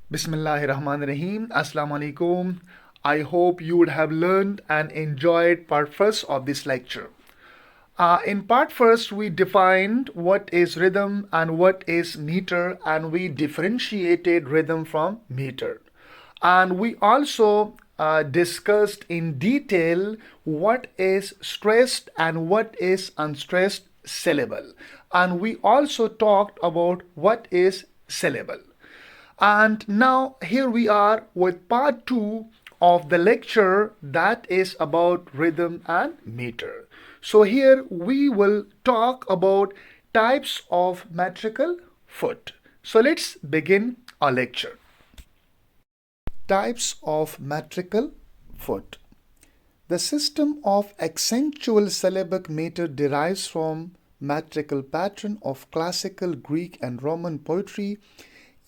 Bismillahirrahmanirrahim. Assalamu alaikum. I hope you would have learned and enjoyed part first of this lecture. In part first, we defined what is rhythm and what is meter, and we differentiated rhythm from meter. And we also discussed in detail what is stressed and what is unstressed syllable. And we also talked about what is syllable. And now here we are with part 2 of the lecture that is about rhythm and meter. So here we will talk about types of metrical foot. So let's begin our lecture. Types of metrical foot. The system of Accentual-syllabic meter derives from metrical pattern of classical Greek and Roman poetry,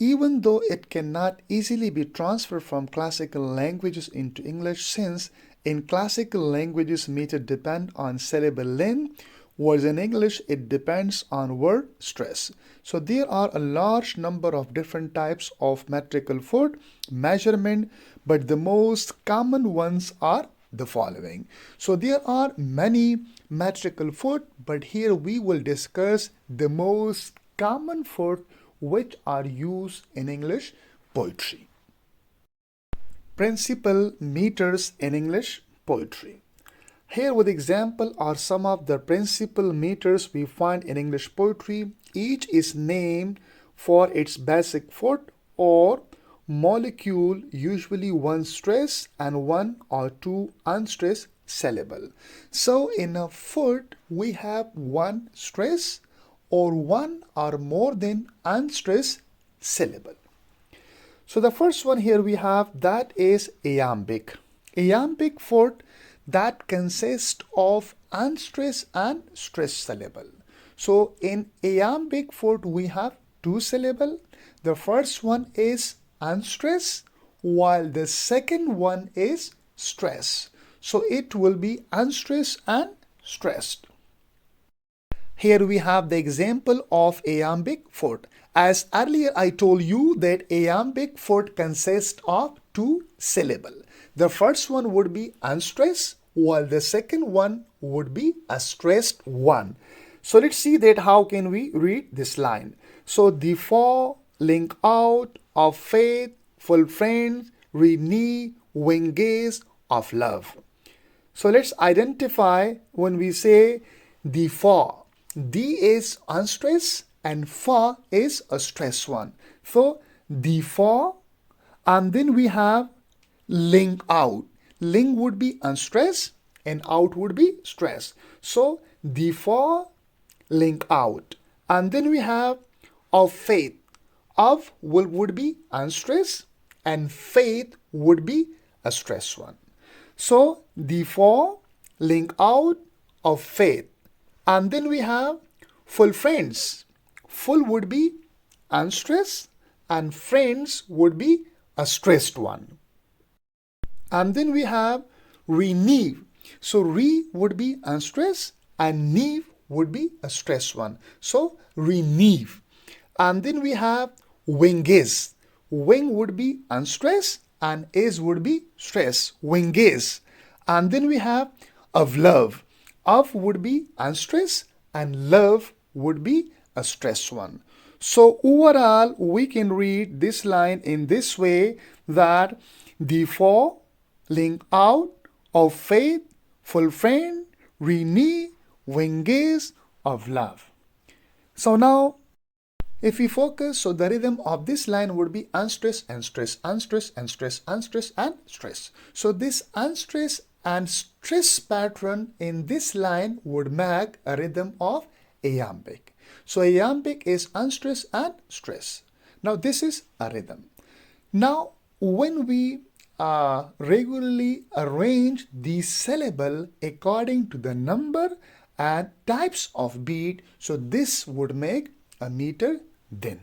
even though it cannot easily be transferred from classical languages into English, since in classical languages meter depend on syllable length, whereas in English it depends on word stress. So there are a large number of different types of metrical foot measurement, but the most common ones are the following. So there are many metrical foot, but here we will discuss the most common foot which are used in English poetry. Principal meters in English poetry. Here with example are some of the principal meters we find in English poetry. Each is named for its basic foot or molecule, usually one stress and one or two unstressed syllable. So in a foot we have one stress or one or more than unstressed syllable. So the first one here we have, that is iambic. Iambic foot that consists of unstressed and stressed syllable. So in iambic foot we have two syllable. The first one is unstressed while the second one is stress. So it will be unstressed and stressed. Here we have the example of iambic foot. As earlier I told you that iambic foot consists of two syllables. The first one would be unstressed while the second one would be a stressed one. So let's see that how can we read this line. So the fall, link out, of faith, full friends, renew, wing gaze, of love. So let's identify when we say the fall. D is unstressed and fa is a stress one. So the fa, and then we have link out. Link would be unstressed and out would be stress. So the fa, link out. And then we have of faith. Of would be unstressed and faith would be a stress one. So the fa, link out, of faith. And then we have full friends. Full would be unstressed and friends would be a stressed one. And then we have renew. So re would be unstressed and neave would be a stressed one. So renew. And then we have wing is. Wing would be unstressed and is would be stress. Wing is. And then we have of love. Of would be unstressed and love would be a stress one. So overall we can read this line in this way, that the for, link out, of faith, full friend, renew, wing gaze, of love. So now if we focus, so the rhythm of this line would be unstressed and stress, unstressed and stress, unstressed and stress. So this unstressed and stress pattern in this line would make a rhythm of iambic. So iambic is unstressed and stress. Now this is a rhythm. Now when we regularly arrange the syllable according to the number and types of beat, so this would make a meter then.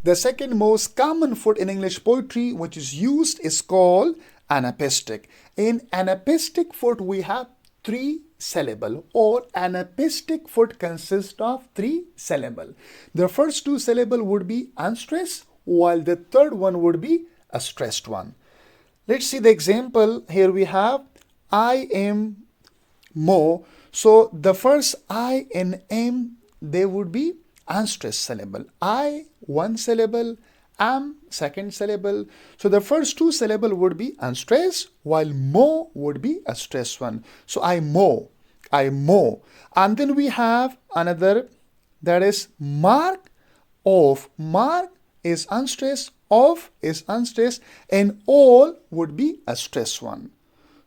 The second most common foot in English poetry which is used is called anapestic. In anapestic foot we have three syllable, or anapestic foot consists of three syllable. The first two syllable would be unstressed while the third one would be a stressed one. Let's see the example. Here we have I am more. So the first I and M, they would be unstressed syllable. I, one syllable, am, second syllable. So the first two syllable would be unstressed, while more would be a stressed one. So I more, I more. And then we have another, that is mark of. Mark is unstressed, of is unstressed, and all would be a stressed one.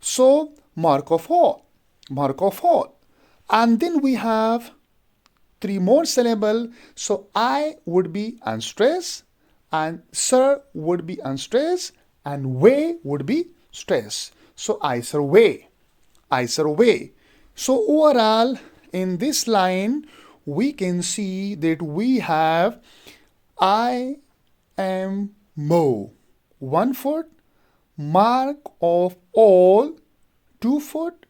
So mark of all, mark of all. And then we have three more syllable. So I would be unstressed, and sir would be unstressed, and way would be stressed. So I survey, I survey. So overall in this line we can see that we have I am more, 1 foot, mark of all, 2 foot,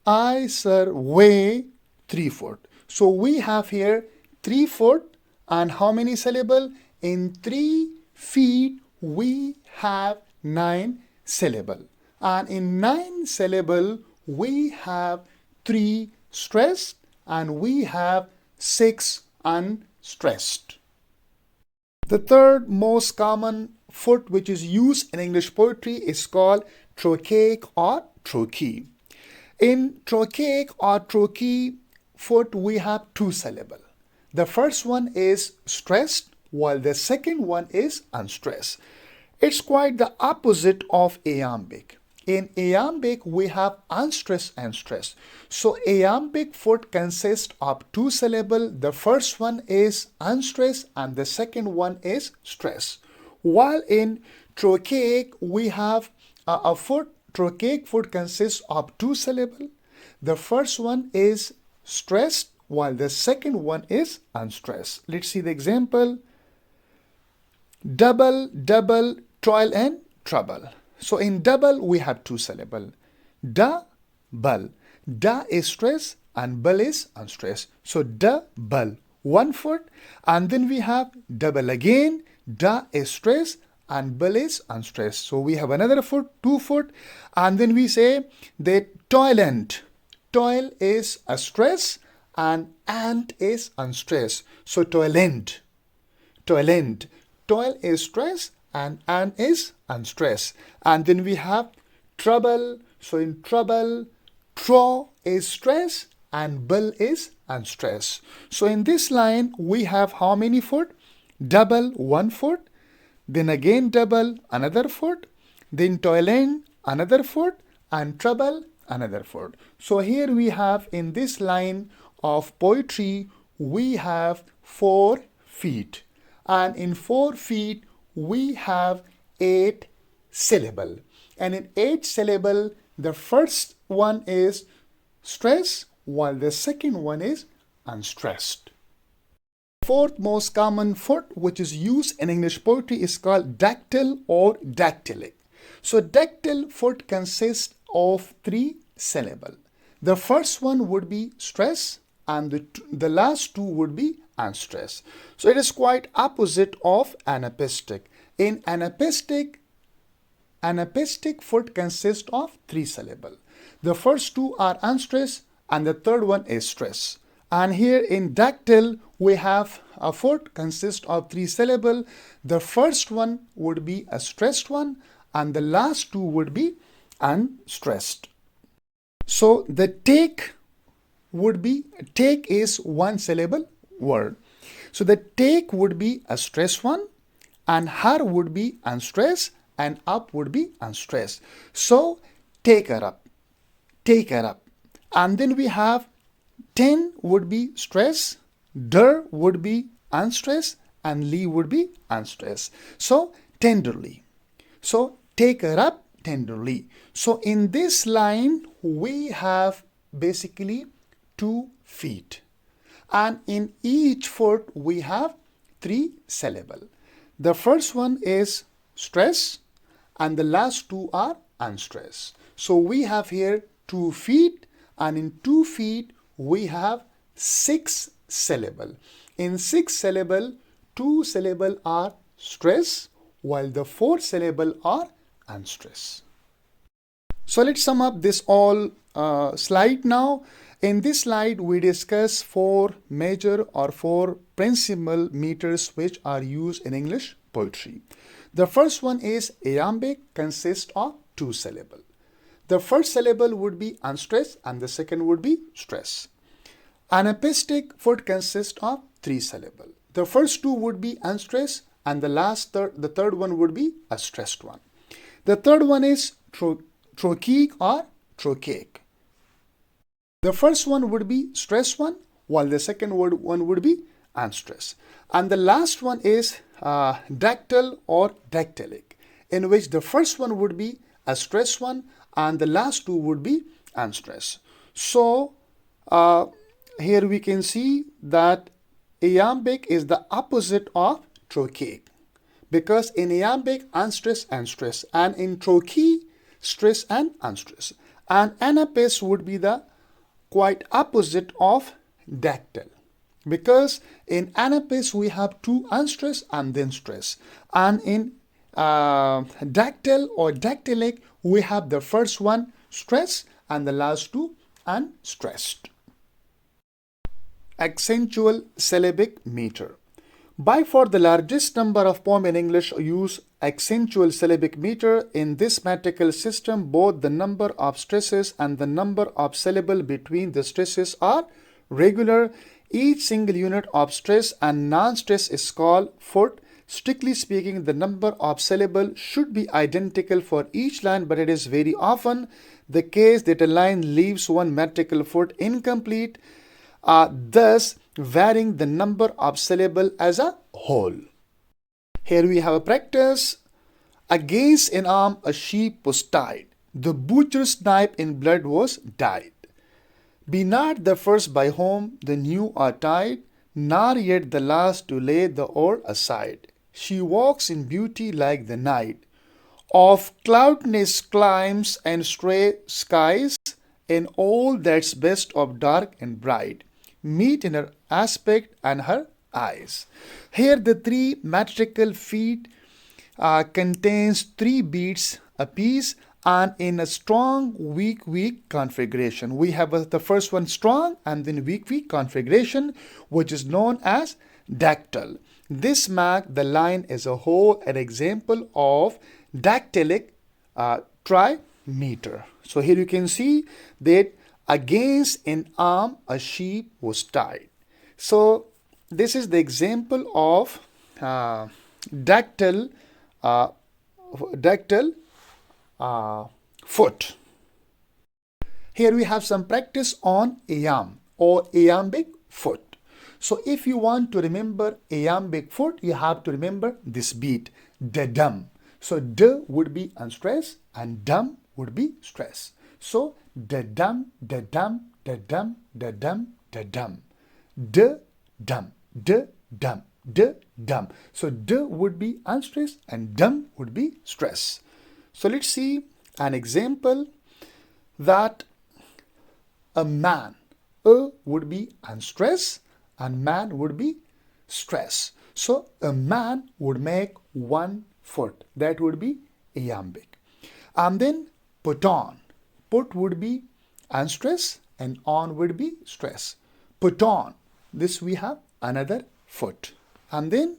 I survey, 3 foot. So we have here 3 foot, and how many syllable? In 3 feet we have 9 syllable, and in 9 syllable we have 3 stressed and we have 6 unstressed. The third most common foot which is used in English poetry is called trochaic or trochee. In trochaic or trochee foot we have 2 syllable. The first one is stressed while the second one is unstressed. It's quite the opposite of Iambic. In Iambic we have unstressed and stressed. So Iambic foot consists of 2 syllable. The first one is unstressed and the second one is stressed. While in trochaic we have a foot. Trochaic foot consists of 2 syllable. The first one is stressed while the second one is unstressed. Let's see the example. Double, double, toil and trouble. So in double we have 2 syllable. Da, bul. Da is stressed and bul is unstressed. So da, bul, 1 foot. And then we have double again. Da is stressed and bul is unstressed. So we have another foot, 2 foot. And then we say that toilant. Toil is a stress and ant is unstressed. So toilant, toilant. Toil is stress and ant is unstressed. And then we have trouble. So in trouble, tro is stress and bull is unstressed. So in this line we have how many foot? Double, 1 foot. Then again double, another foot. Then toilant, another foot. And trouble, another foot. So here we have in this line of poetry we have 4 feet. And in 4 feet we have 8 syllable. And in 8 syllable the first one is stress while the second one is unstressed. Fourth most common foot which is used in English poetry is called dactyl or dactylic. So dactyl foot consists of 3 syllable. The first one would be stress and the last 2 would be unstressed. So it is quite opposite of anapestic. In anapestic foot consists of 3 syllable. The first 2 are unstressed and the third one is stress. And here in dactyl we have a foot consists of 3 syllable. The first one would be a stressed one and the last 2 would be unstressed. So the take would be, take is 1 syllable word. So the take would be a stressed one and her would be unstressed and up would be unstressed. So take her up, take her up. And then we have 10 would be stress, der would be unstressed and lee would be unstressed. So tenderly. So take her up tenderly. So in this line we have basically 2 feet. And in each foot we have 3 syllable. The first one is stress and the last 2 are unstressed. So we have here 2 feet and in 2 feet we have 6 syllable. In 6 syllable, 2 syllable are stress, while the fourth syllable are unstressed. So let's sum up this all slide now. In this slide, we discuss four major or four principal meters which are used in English poetry. The first one is Iambic, consists of two syllables. The first syllable would be unstressed and the second would be stress. Anapestic foot consists of three syllables. The first two would be unstressed and the third one would be a stressed one. The third one is Trochaic or Trochaic. The first one would be stressed one, while the second one would be unstressed. And the last one is dactyl or dactylic, in which the first one would be a stressed one and the last two would be unstressed. So here we can see that Iambic is the opposite of Trochaic, because in Iambic unstressed and stress, and in Trochaic stress and unstressed. And Anapestic would be the quite opposite of dactyl, because in Anapestic we have two unstressed and then stress, and in dactyl or dactylic we have the first one stress and the last two unstressed. Accentual-syllabic meter. By far the largest number of poems in English use accentual-syllabic meter. In this metrical system, both the number of stresses and the number of syllables between the stresses are regular. Each single unit of stress and non-stress is called foot. Strictly speaking, the number of syllables should be identical for each line, but it is very often the case that a line leaves one metrical foot incomplete, thus varying the number of syllables as a whole. Here we have a practice. Against an arm a sheep was tied. The butcher's knife in blood was dyed. Be not the first by whom the new are tied, nor yet the last to lay the oar aside. She walks in beauty like the night, of cloudless climes and stray skies, and all that's best of dark and bright meet in her aspect and her eyes. Here the three metrical feet contains three beats apiece, and in a strong weak configuration. We have the first one strong and then weak configuration, which is known as dactyl. This marks the line as a whole an example of dactylic trimeter. So here you can see that against an arm a sheep was tied. So this is the example of dactyl foot. Here we have some practice on iamb or iambic foot. So if you want to remember iambic foot, you have to remember this beat, da-dum. So d would be unstressed and dum would be stressed. So da-dum, da-dum, da-dum, da-dum, da-dum. D-dum, d-dum, d-dum. So d would be unstressed and dum would be stressed. So let's see an example that a man, would be unstressed and man would be stressed. So a man would make 1 foot, that would be iambic. And then put on, put would be unstressed and on would be stress. Put on, this we have another foot. And then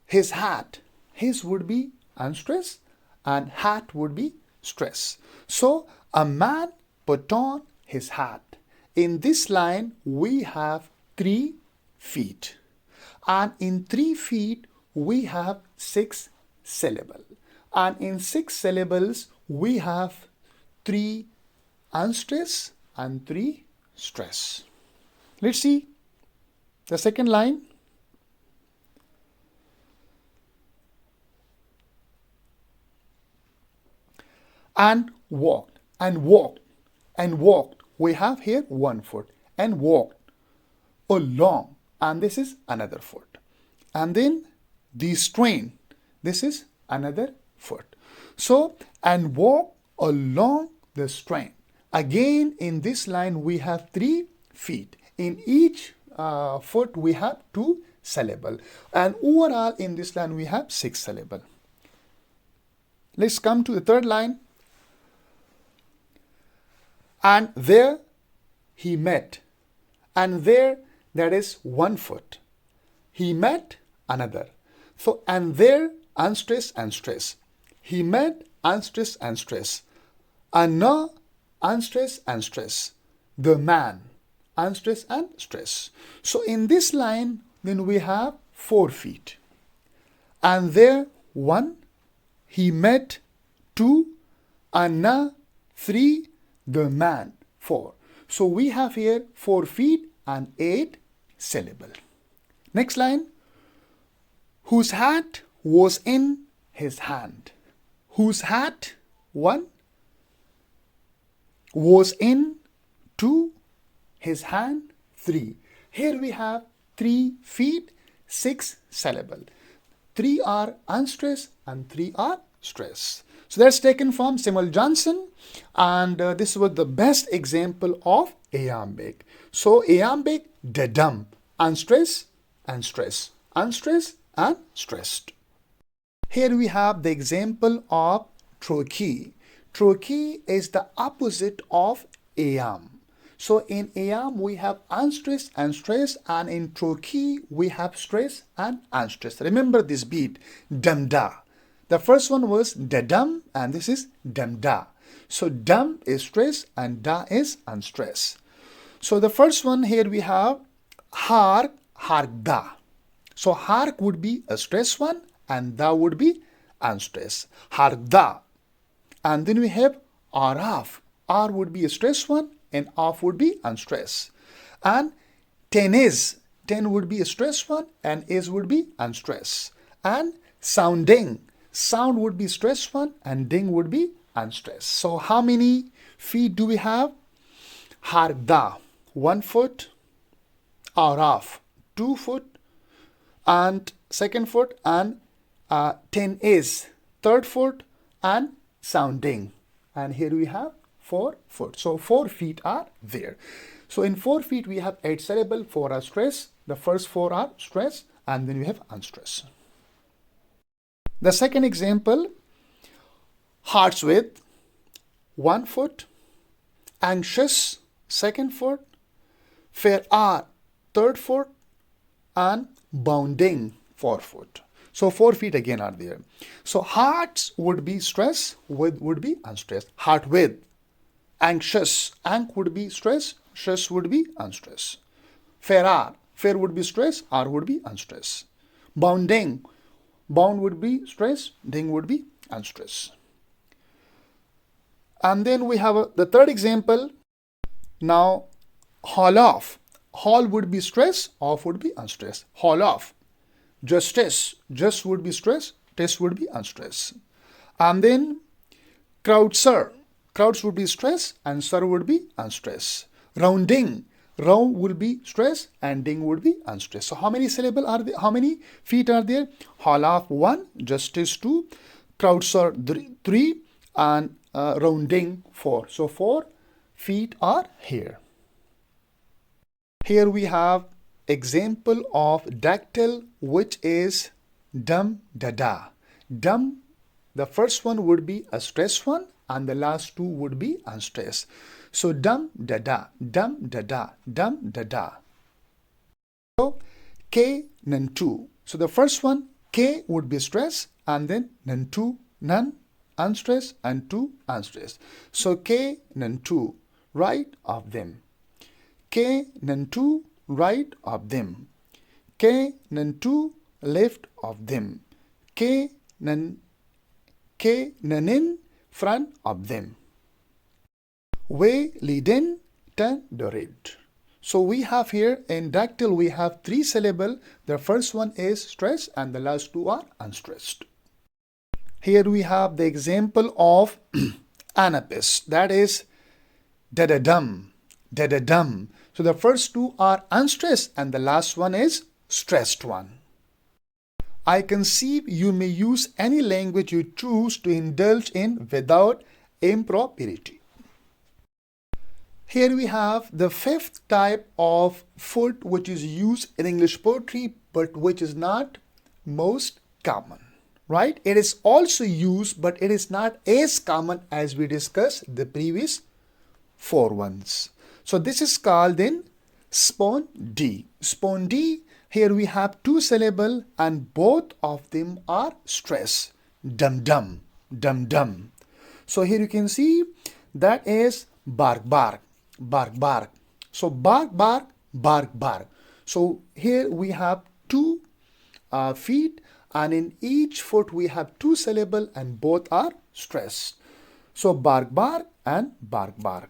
his hat, his would be unstressed and hat would be stress. So a man put on his hat. In this line we have 3 feet, and in 3 feet we have 6 syllables, and in 6 syllables we have 3 unstressed and 3 stress. Let's see the second line. And walked, and walked, and walked. We have here 1 foot, and walked along, and this is another foot. And then the strain, this is another foot. So, and walk along the strain. Again, in this line we have 3 feet. In each foot we have 2 syllable. And overall in this line we have 6 syllable. Let's come to the third line. And there he met. And there, that is 1 foot. He met another. So, and there, unstress and stress. He met, unstress and stress. And now, unstress and stress. The man, unstress and stress. So, in this line, then we have 4 feet. And there, 1. He met, 2. And now, 3. The man, 4. So we have here 4 feet and 8 syllable. Next line. Whose hat was in his hand. Whose hat, 1. Was in, 2. His hand, 3. Here we have 3 feet, 6 syllable. 3 are unstressed and 3 are stressed. So that's taken from Samuel Johnson, and this was the best example of Iambic. So Iambic, dedum, unstressed and stress, unstressed and stressed. Here we have the example of trochee. Trochee is the opposite of iamb. So in iamb we have unstressed and stress, and in trochee we have stress and unstressed. Remember this beat, dum da. The first one was dedum and this is dum da. So dum is stress and da is unstressed. So the first one here we have hark, hark da. So hark would be a stress one and da would be unstressed. Hark da. And then we have araf. R would be a stress one and off would be unstressed. And ten is. Ten would be a stress one and is would be unstressed. And sounding. Sound would be stressed one and ding would be unstressed. So how many feet do we have? Harda, 1 foot. Araf, 2 foot. And second foot. And 10 is third foot. And sounding. And here we have 4 foot. So 4 feet are there. So in 4 feet we have 8 syllable. 4 are stressed. The first 4 are stressed. And then we have unstressed. The second example, heart's width, 1 foot, anxious, second foot, fair are, third foot, and bounding, 4 foot. So 4 feet again are there. So hearts would be stress, width would be unstressed. Heart width, anxious, ank would be stress, stress would be unstressed. Fair are, fair would be stress, R would be unstressed. Bounding, bound would be stress, ding would be unstressed. And then we have the third example. Now, haul off. Haul would be stress, off would be unstressed. Haul off. Justice. Just would be stress, test would be unstressed. And then crowdser. Crowds would be stress and sir would be unstressed. Rounding. Round will be stress and ding would be unstressed. So how many syllable are there? How many feet are there? Haul off 1, justice 2, crowdser 3, and rounding 4. So 4 feet are here. Here we have example of dactyl, which is dum da da. Dum, the first one would be a stress one and the last 2 would be unstressed. So dum da da, dum da da, dum da da. So K nun 2. So the first one K would be stress and then nun 2, none unstressed and 2 unstressed. So K nun 2, right of them. K nun 2, right of them. K nun 2, left of them. K nun in, front of them. Way leading, turn the red. So we have here in dactyl we have 3 syllable. The first one is stress and the last 2 are unstressed. Here we have the example of Anapestic, that is da-da-dum, da-da-dum. So the first 2 are unstressed and the last one is stressed one. I conceive you may use any language you choose to indulge in without impropriety. Here we have the fifth type of foot which is used in English poetry but which is not most common, right? It is also used but it is not as common as we discussed the previous four ones. So this is called then Spondee. Spondee, here we have two syllable and both of them are stress. Dum dum, dum dum. So here you can see that is bark bark, bark bark. So bark bark, bark bark. So here we have two feet and in each foot we have two syllable and both are stressed. So bark bark and bark bark.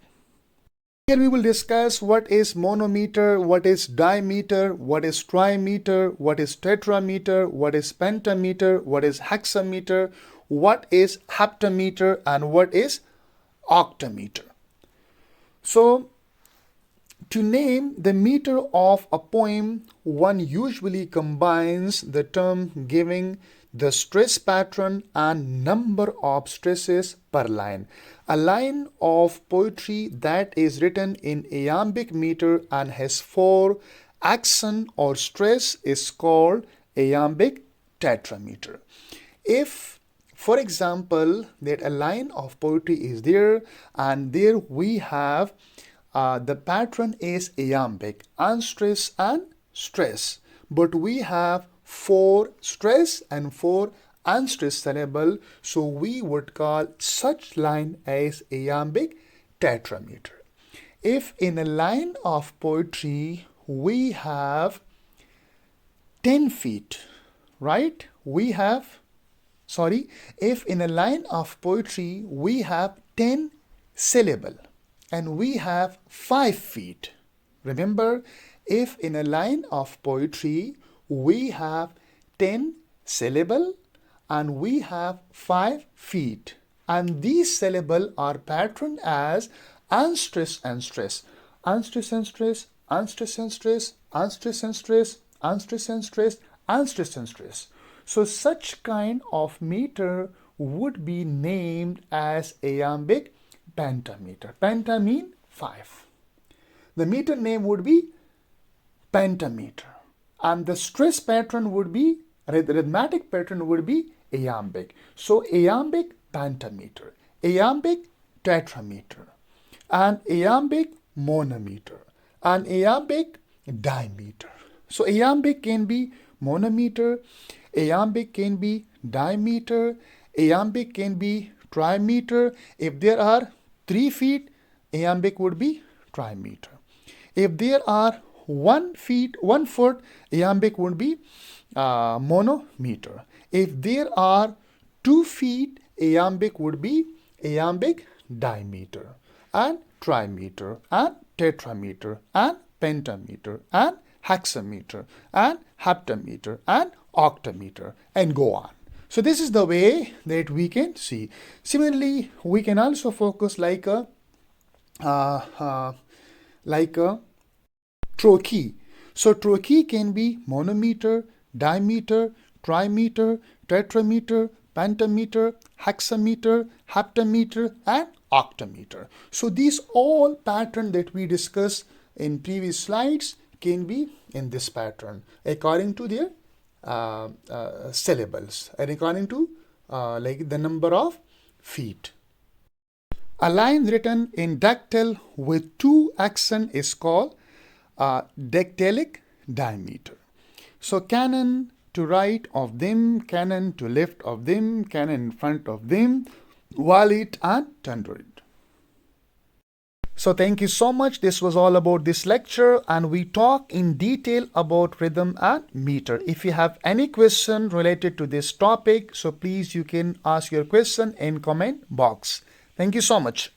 Here we will discuss what is monometer, what is dimeter, what is trimeter, what is tetrameter, what is pentameter, what is hexameter, what is heptameter, and what is octameter. So, to name the meter of a poem, one usually combines the term giving the stress pattern and number of stresses per line. A line of poetry that is written in iambic meter and has 4 accent or stress is called iambic tetrameter. If, for example, that a line of poetry is there and there we have the pattern is iambic, unstressed and stress, but we have 4 stress and 4 unstressed syllable, so we would call such line as iambic tetrameter. If in a line of poetry we have 10 feet, right? If in a line of poetry we have 10 syllable and we have 5 feet. Remember, if in a line of poetry we have 10 syllable and we have 5 feet and these syllable are patterned as unstressed and stress, unstressed and stress, unstressed and stress, unstressed and stress, unstressed and stress, unstressed and stress. So such kind of meter would be named as iambic pentameter. Penta mean 5. The meter name would be pentameter. And the stress pattern would be, the rhythmatic pattern would be iambic. So iambic pentameter, iambic tetrameter, and iambic monometer, and iambic dimeter. So iambic can be monometer, iambic can be dimeter, iambic can be trimeter. If there are 3 feet, iambic would be trimeter. If there are 1 foot, iambic would be monometer. If there are 2 feet, iambic would be iambic dimeter, and trimeter, and tetrameter, and pentameter, and hexameter, and heptameter, and octameter, and go on. So this is the way that we can see. Similarly, we can also focus like a trochee. So trochee can be monometer, dimeter, trimeter, tetrameter, pentameter, hexameter, heptameter, and octameter. So these all pattern that we discussed in previous slides can be in this pattern according to their syllables and according to like the number of feet. A line written in dactyl with 2 accent is called dactylic dimeter. So canon to right of them, canon to left of them, canon in front of them, valid and tundrid. So thank you so much. This was all about this lecture and we talk in detail about rhythm and meter. If you have any question related to this topic, so please you can ask your question in comment box. Thank you so much.